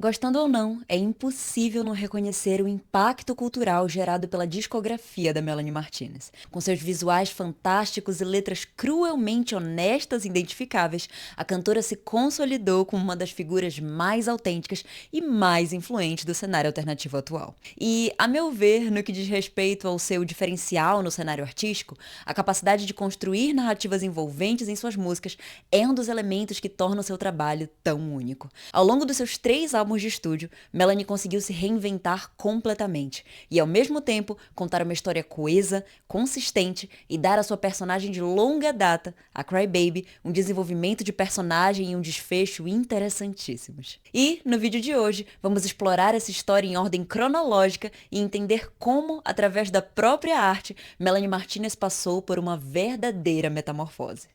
Gostando ou não, é impossível não reconhecer o impacto cultural gerado pela discografia da Melanie Martinez. Com seus visuais fantásticos e letras cruelmente honestas e identificáveis, a cantora se consolidou como uma das figuras mais autênticas e mais influentes do cenário alternativo atual. E, a meu ver, no que diz respeito ao seu diferencial no cenário artístico, a capacidade de construir narrativas envolventes em suas músicas é um dos elementos que torna o seu trabalho tão único. Ao longo dos seus 3 álbuns de estúdio, Melanie conseguiu se reinventar completamente e, ao mesmo tempo, contar uma história coesa, consistente e dar à sua personagem de longa data, a Crybaby, um desenvolvimento de personagem e um desfecho interessantíssimos. E, no vídeo de hoje, vamos explorar essa história em ordem cronológica e entender como, através da própria arte, Melanie Martinez passou por uma verdadeira metamorfose.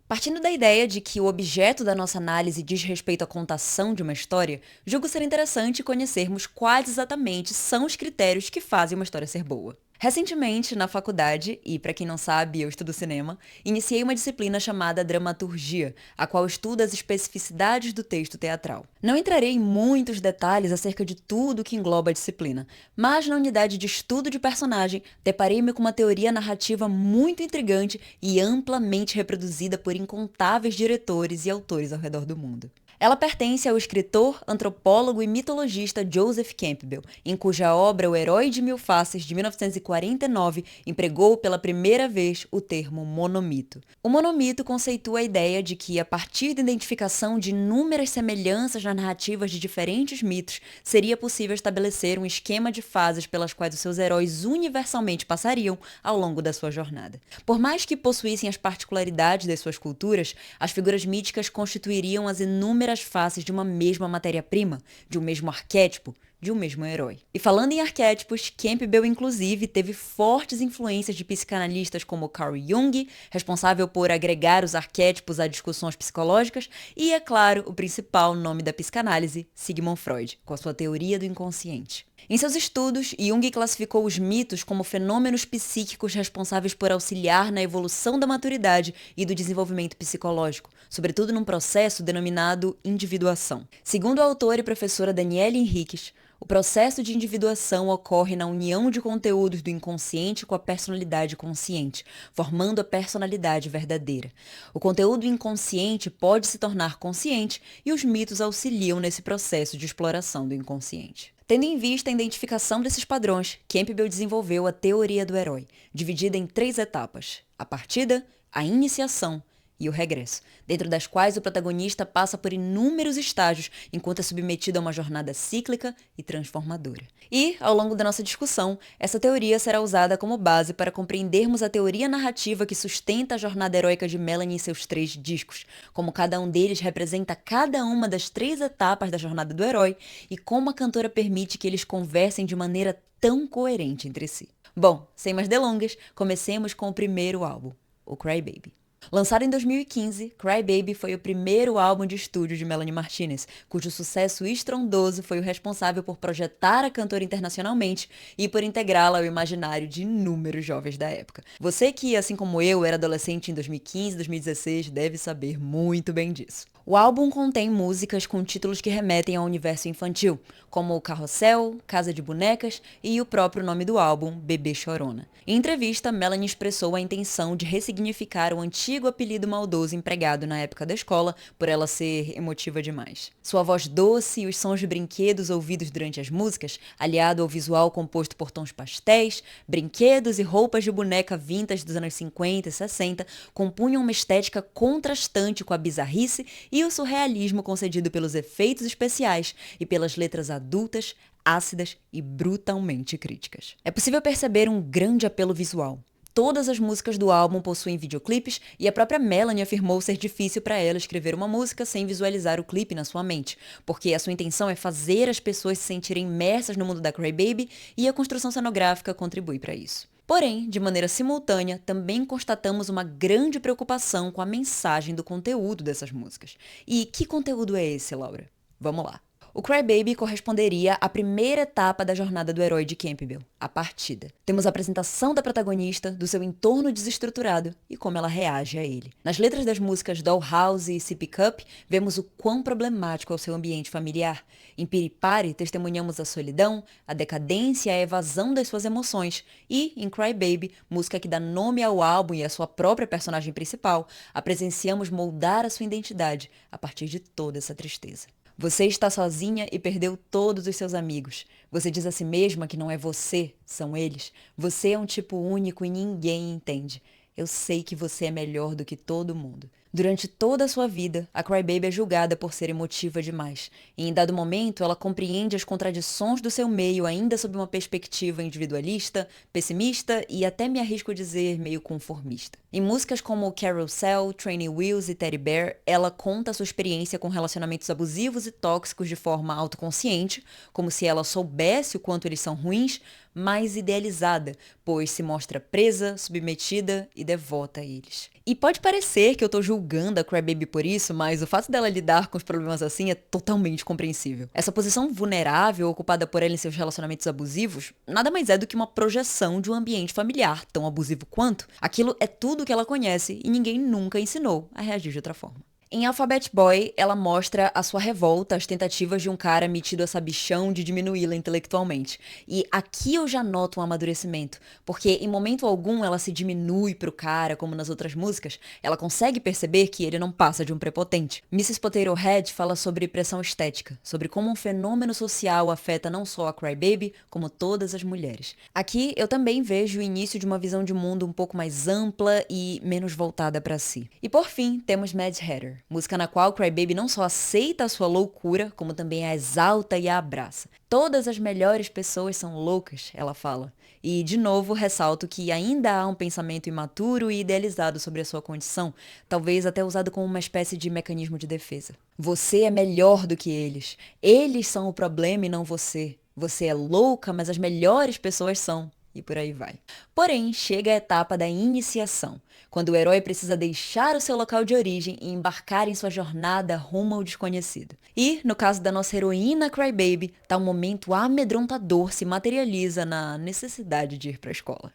Partindo da ideia de que o objeto da nossa análise diz respeito à contação de uma história, julgo ser interessante conhecermos quais exatamente são os critérios que fazem uma história ser boa. Recentemente, na faculdade, e para quem não sabe, eu estudo cinema, iniciei uma disciplina chamada Dramaturgia, a qual estuda as especificidades do texto teatral. Não entrarei em muitos detalhes acerca de tudo que engloba a disciplina, mas na unidade de estudo de personagem, deparei-me com uma teoria narrativa muito intrigante e amplamente reproduzida por incontáveis diretores e autores ao redor do mundo. Ela pertence ao escritor, antropólogo e mitologista Joseph Campbell, em cuja obra O Herói de Mil Faces, de 1949, empregou pela primeira vez o termo monomito. O monomito conceitua a ideia de que, a partir da identificação de inúmeras semelhanças nas narrativas de diferentes mitos, seria possível estabelecer um esquema de fases pelas quais os seus heróis universalmente passariam ao longo da sua jornada. Por mais que possuíssem as particularidades das suas culturas, as figuras míticas constituiriam as inúmeras faces de uma mesma matéria-prima, de um mesmo arquétipo, de um mesmo herói. E falando em arquétipos, Campbell inclusive teve fortes influências de psicanalistas como Carl Jung, responsável por agregar os arquétipos a discussões psicológicas, e, é claro, o principal nome da psicanálise, Sigmund Freud, com a sua teoria do inconsciente. Em seus estudos, Jung classificou os mitos como fenômenos psíquicos responsáveis por auxiliar na evolução da maturidade e do desenvolvimento psicológico, sobretudo num processo denominado individuação. Segundo a autora e professora Danielle Henriques, o processo de individuação ocorre na união de conteúdos do inconsciente com a personalidade consciente, formando a personalidade verdadeira. O conteúdo inconsciente pode se tornar consciente e os mitos auxiliam nesse processo de exploração do inconsciente. Tendo em vista a identificação desses padrões, Campbell desenvolveu a teoria do herói, dividida em 3 etapas: a partida, a iniciação e o regresso, dentro das quais o protagonista passa por inúmeros estágios enquanto é submetido a uma jornada cíclica e transformadora. E, ao longo da nossa discussão, essa teoria será usada como base para compreendermos a teoria narrativa que sustenta a jornada heróica de Melanie em seus 3 discos, como cada um deles representa cada uma das 3 etapas da jornada do herói e como a cantora permite que eles conversem de maneira tão coerente entre si. Bom, sem mais delongas, comecemos com o primeiro álbum, o Crybaby. Lançado em 2015, Crybaby foi o primeiro álbum de estúdio de Melanie Martinez, cujo sucesso estrondoso foi o responsável por projetar a cantora internacionalmente e por integrá-la ao imaginário de inúmeros jovens da época. Você que, assim como eu, era adolescente em 2015 e 2016, deve saber muito bem disso. O álbum contém músicas com títulos que remetem ao universo infantil, como Carrossel, Casa de Bonecas e o próprio nome do álbum, Bebê Chorona. Em entrevista, Melanie expressou a intenção de ressignificar o antigo apelido maldoso empregado na época da escola, por ela ser emotiva demais. Sua voz doce e os sons de brinquedos ouvidos durante as músicas, aliado ao visual composto por tons pastéis, brinquedos e roupas de boneca vintage dos anos 50 e 60, compunham uma estética contrastante com a bizarrice e o surrealismo concedido pelos efeitos especiais e pelas letras adultas, ácidas e brutalmente críticas. É possível perceber um grande apelo visual. Todas as músicas do álbum possuem videoclipes e a própria Melanie afirmou ser difícil para ela escrever uma música sem visualizar o clipe na sua mente, porque a sua intenção é fazer as pessoas se sentirem imersas no mundo da Crybaby e a construção cenográfica contribui para isso. Porém, de maneira simultânea, também constatamos uma grande preocupação com a mensagem do conteúdo dessas músicas. E que conteúdo é esse, Laura? Vamos lá. O Cry Baby corresponderia à primeira etapa da jornada do herói de Campbell, a partida. Temos a apresentação da protagonista, do seu entorno desestruturado e como ela reage a ele. Nas letras das músicas Dollhouse e Sippy Cup, vemos o quão problemático é o seu ambiente familiar. Em Piripari, testemunhamos a solidão, a decadência e a evasão das suas emoções. E, em Cry Baby, música que dá nome ao álbum e à sua própria personagem principal, a presenciamos moldar a sua identidade a partir de toda essa tristeza. Você está sozinha e perdeu todos os seus amigos. Você diz a si mesma que não é você, são eles. Você é um tipo único e ninguém entende. Eu sei que você é melhor do que todo mundo. Durante toda a sua vida, a Cry Baby é julgada por ser emotiva demais. E em dado momento, ela compreende as contradições do seu meio ainda sob uma perspectiva individualista, pessimista e até me arrisco a dizer meio conformista. Em músicas como Carousel, Training Wheels e Teddy Bear, ela conta sua experiência com relacionamentos abusivos e tóxicos de forma autoconsciente, como se ela soubesse o quanto eles são ruins, mas idealizada, pois se mostra presa, submetida e devota a eles. E pode parecer que eu tô julgando a Cry Baby por isso, mas o fato dela lidar com os problemas assim é totalmente compreensível. Essa posição vulnerável ocupada por ela em seus relacionamentos abusivos nada mais é do que uma projeção de um ambiente familiar tão abusivo quanto. Aquilo é tudo que ela conhece e ninguém nunca ensinou a reagir de outra forma. Em Alphabet Boy, ela mostra a sua revolta às tentativas de um cara metido a sabichão de diminuí-la intelectualmente. E aqui eu já noto um amadurecimento, porque em momento algum ela se diminui pro cara, como nas outras músicas, ela consegue perceber que ele não passa de um prepotente. Mrs. Potato Head fala sobre pressão estética, sobre como um fenômeno social afeta não só a Cry Baby, como todas as mulheres. Aqui eu também vejo o início de uma visão de mundo um pouco mais ampla e menos voltada para si. E por fim, temos Mad Hatter, música na qual Cry Baby não só aceita a sua loucura, como também a exalta e a abraça. Todas as melhores pessoas são loucas, ela fala. E, de novo, ressalto que ainda há um pensamento imaturo e idealizado sobre a sua condição, talvez até usado como uma espécie de mecanismo de defesa. Você é melhor do que eles. Eles são o problema e não você. Você é louca, mas as melhores pessoas são. E por aí vai. Porém, chega a etapa da iniciação, quando o herói precisa deixar o seu local de origem e embarcar em sua jornada rumo ao desconhecido. E, no caso da nossa heroína Cry Baby, tal momento amedrontador se materializa na necessidade de ir para a escola.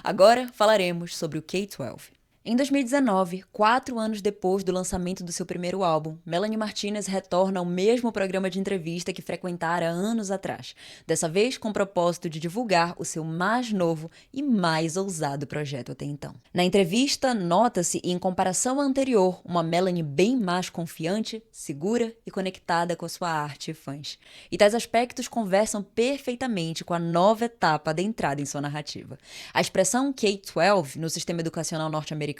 Agora falaremos sobre o K-12. Em 2019, 4 anos depois do lançamento do seu primeiro álbum, Melanie Martinez retorna ao mesmo programa de entrevista que frequentara anos atrás, dessa vez com o propósito de divulgar o seu mais novo e mais ousado projeto até então. Na entrevista, nota-se, em comparação à anterior, uma Melanie bem mais confiante, segura e conectada com a sua arte e fãs. E tais aspectos conversam perfeitamente com a nova etapa da entrada em sua narrativa. A expressão K-12 no sistema educacional norte-americano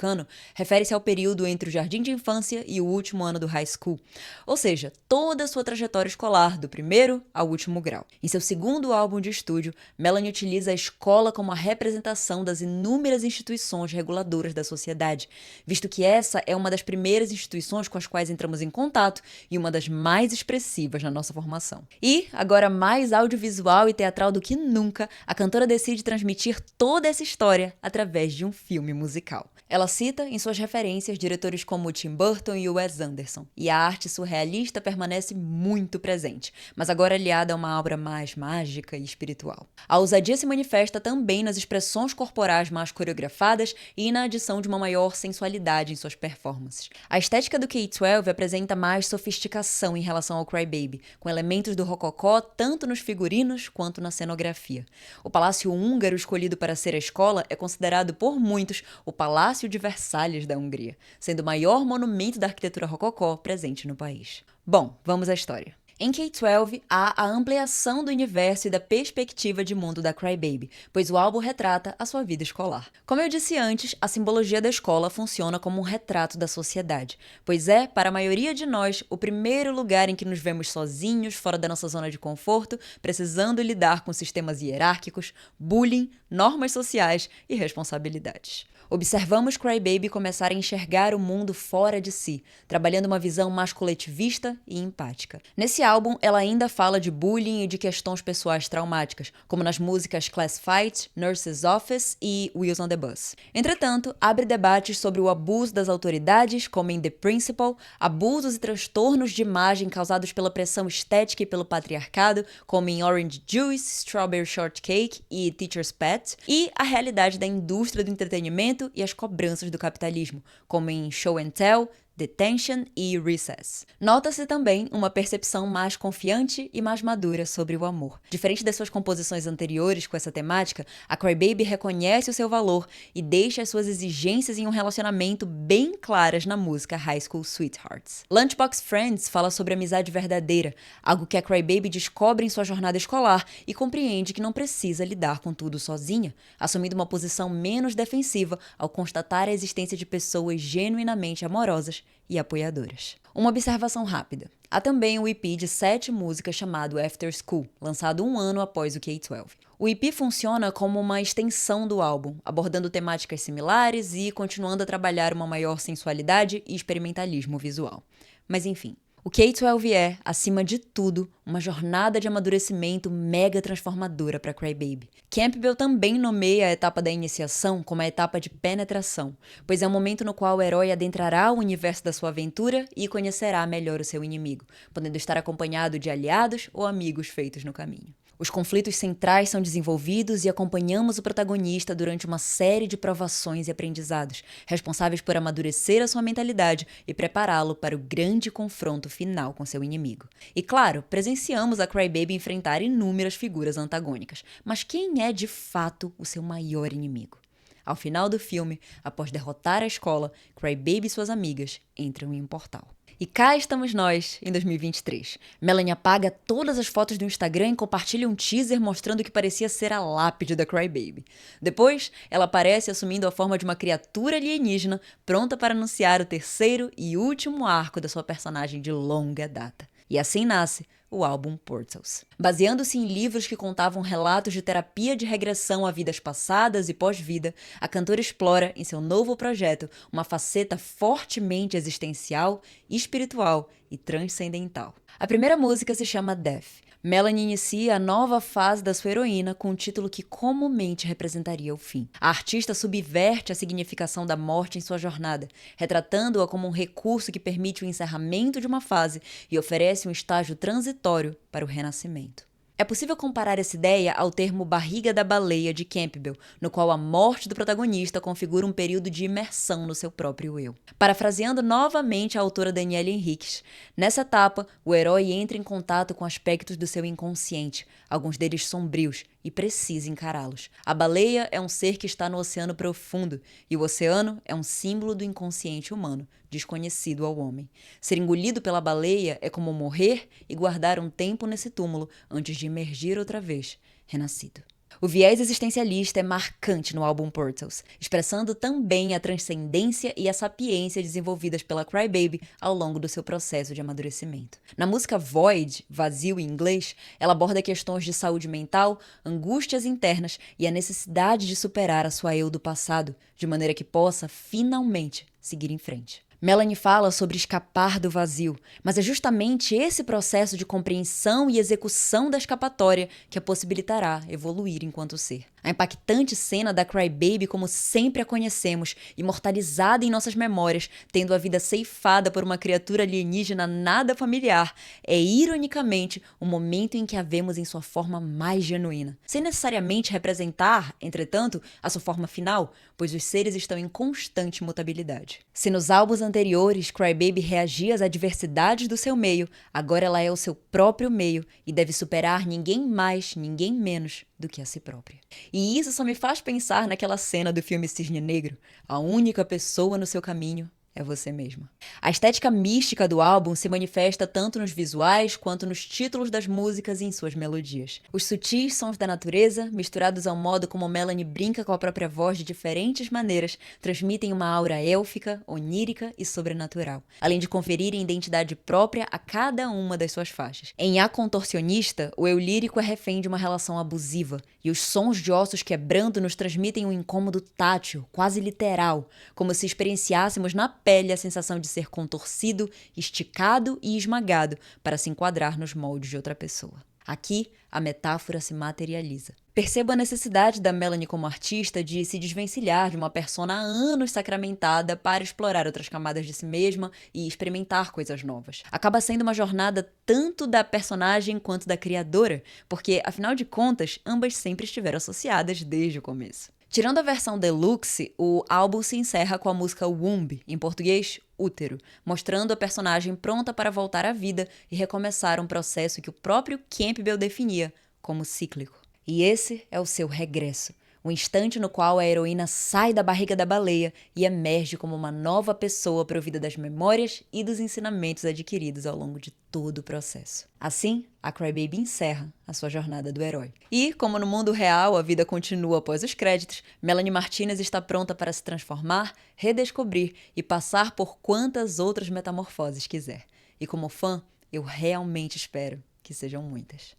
refere-se ao período entre o jardim de infância e o último ano do high school, ou seja, toda a sua trajetória escolar, do primeiro ao último grau. Em seu segundo álbum de estúdio, Melanie utiliza a escola como a representação das inúmeras instituições reguladoras da sociedade, visto que essa é uma das primeiras instituições com as quais entramos em contato e uma das mais expressivas na nossa formação. E, agora mais audiovisual e teatral do que nunca, a cantora decide transmitir toda essa história através de um filme musical. Ela cita em suas referências diretores como Tim Burton e Wes Anderson, e a arte surrealista permanece muito presente, mas agora aliada a uma obra mais mágica e espiritual. A ousadia se manifesta também nas expressões corporais mais coreografadas e na adição de uma maior sensualidade em suas performances. A estética do K-12 apresenta mais sofisticação em relação ao Cry Baby, com elementos do rococó tanto nos figurinos quanto na cenografia. O palácio húngaro escolhido para ser a escola é considerado por muitos o Palácio de Versalhes da Hungria, sendo o maior monumento da arquitetura rococó presente no país. Bom, vamos à história. Em K-12, há a ampliação do universo e da perspectiva de mundo da Cry Baby, pois o álbum retrata a sua vida escolar. Como eu disse antes, a simbologia da escola funciona como um retrato da sociedade, pois é, para a maioria de nós, o primeiro lugar em que nos vemos sozinhos, fora da nossa zona de conforto, precisando lidar com sistemas hierárquicos, bullying, normas sociais e responsabilidades. Observamos Cry Baby começar a enxergar o mundo fora de si, trabalhando uma visão mais coletivista e empática. Nesse álbum, ela ainda fala de bullying e de questões pessoais traumáticas, como nas músicas Class Fight, Nurse's Office e Wheels on the Bus. Entretanto, abre debates sobre o abuso das autoridades, como em The Principal, abusos e transtornos de imagem causados pela pressão estética e pelo patriarcado, como em Orange Juice, Strawberry Shortcake e Teacher's Pet, e a realidade da indústria do entretenimento e as cobranças do capitalismo, como em Show and Tell, Detention e Recess. Nota-se também uma percepção mais confiante e mais madura sobre o amor. Diferente das suas composições anteriores com essa temática, a Cry Baby reconhece o seu valor e deixa as suas exigências em um relacionamento bem claras na música High School Sweethearts. Lunchbox Friends fala sobre amizade verdadeira, algo que a Cry Baby descobre em sua jornada escolar e compreende que não precisa lidar com tudo sozinha, assumindo uma posição menos defensiva ao constatar a existência de pessoas genuinamente amorosas e apoiadoras. Uma observação rápida. Há também o EP de 7 músicas chamado After School, lançado um ano após o K-12. O EP funciona como uma extensão do álbum, abordando temáticas similares e continuando a trabalhar uma maior sensualidade e experimentalismo visual. Mas enfim, o K-12 é, acima de tudo, uma jornada de amadurecimento mega transformadora para Cry Baby. Campbell também nomeia a etapa da iniciação como a etapa de penetração, pois é um momento no qual o herói adentrará o universo da sua aventura e conhecerá melhor o seu inimigo, podendo estar acompanhado de aliados ou amigos feitos no caminho. Os conflitos centrais são desenvolvidos e acompanhamos o protagonista durante uma série de provações e aprendizados, responsáveis por amadurecer a sua mentalidade e prepará-lo para o grande confronto final com seu inimigo. E claro, presenciamos a Cry Baby enfrentar inúmeras figuras antagônicas, mas quem é de fato o seu maior inimigo? Ao final do filme, após derrotar a escola, Cry Baby e suas amigas entram em um portal. E cá estamos nós, em 2023. Melanie apaga todas as fotos do Instagram e compartilha um teaser mostrando o que parecia ser a lápide da Cry Baby. Depois, ela aparece assumindo a forma de uma criatura alienígena, pronta para anunciar o terceiro e último arco da sua personagem de longa data. E assim nasce o álbum Portals. Baseando-se em livros que contavam relatos de terapia de regressão a vidas passadas e pós-vida, a cantora explora, em seu novo projeto, uma faceta fortemente existencial, espiritual e transcendental. A primeira música se chama Death. Melanie inicia a nova fase da sua heroína com um título que comumente representaria o fim. A artista subverte a significação da morte em sua jornada, retratando-a como um recurso que permite o encerramento de uma fase e oferece um estágio transitório para o renascimento. É possível comparar essa ideia ao termo barriga da baleia de Campbell, no qual a morte do protagonista configura um período de imersão no seu próprio eu. Parafraseando novamente a autora Danielle Henriques, nessa etapa, o herói entra em contato com aspectos do seu inconsciente, alguns deles sombrios, e precisa encará-los. A baleia é um ser que está no oceano profundo, e o oceano é um símbolo do inconsciente humano, desconhecido ao homem. Ser engolido pela baleia é como morrer e guardar um tempo nesse túmulo antes de emergir outra vez, renascido. O viés existencialista é marcante no álbum Portals, expressando também a transcendência e a sapiência desenvolvidas pela Cry Baby ao longo do seu processo de amadurecimento. Na música Void, vazio em inglês, ela aborda questões de saúde mental, angústias internas e a necessidade de superar a sua eu do passado, de maneira que possa, finalmente, seguir em frente. Melanie fala sobre escapar do vazio, mas é justamente esse processo de compreensão e execução da escapatória que a possibilitará evoluir enquanto ser. A impactante cena da Cry Baby como sempre a conhecemos, imortalizada em nossas memórias, tendo a vida ceifada por uma criatura alienígena nada familiar, é ironicamente o momento em que a vemos em sua forma mais genuína, sem necessariamente representar, entretanto, a sua forma final, pois os seres estão em constante mutabilidade. Se nos álbuns anteriores Cry Baby reagia às adversidades do seu meio, agora ela é o seu próprio meio e deve superar ninguém mais, ninguém menos do que a si própria. E isso só me faz pensar naquela cena do filme Cisne Negro. A única pessoa no seu caminho é você mesma. A estética mística do álbum se manifesta tanto nos visuais quanto nos títulos das músicas e em suas melodias. Os sutis sons da natureza, misturados ao modo como Melanie brinca com a própria voz de diferentes maneiras, transmitem uma aura élfica, onírica e sobrenatural, além de conferirem identidade própria a cada uma das suas faixas. Em A Contorcionista, o eu lírico é refém de uma relação abusiva, E os sons de ossos quebrando nos transmitem um incômodo tátil, quase literal, como se experienciássemos na pele a sensação de ser contorcido, esticado e esmagado para se enquadrar nos moldes de outra pessoa. Aqui, a metáfora se materializa. Percebo a necessidade da Melanie como artista de se desvencilhar de uma persona há anos sacramentada para explorar outras camadas de si mesma e experimentar coisas novas. Acaba sendo uma jornada tanto da personagem quanto da criadora, porque, afinal de contas, ambas sempre estiveram associadas desde o começo. Tirando a versão deluxe, o álbum se encerra com a música Womb, em português, útero, mostrando a personagem pronta para voltar à vida e recomeçar um processo que o próprio Campbell definia como cíclico. E esse é o seu regresso, o instante no qual a heroína sai da barriga da baleia e emerge como uma nova pessoa provida das memórias e dos ensinamentos adquiridos ao longo de todo o processo. Assim, a Crybaby encerra a sua jornada do herói. E, como no mundo real a vida continua após os créditos, Melanie Martinez está pronta para se transformar, redescobrir e passar por quantas outras metamorfoses quiser. E como fã, eu realmente espero que sejam muitas.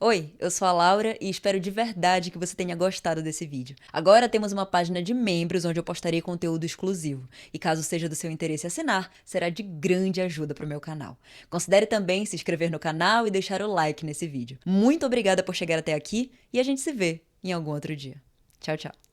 Oi, eu sou a Laura e espero de verdade que você tenha gostado desse vídeo. Agora temos uma página de membros onde eu postarei conteúdo exclusivo. E caso seja do seu interesse assinar, será de grande ajuda para o meu canal. Considere também se inscrever no canal e deixar o like nesse vídeo. Muito obrigada por chegar até aqui e a gente se vê em algum outro dia. Tchau, tchau.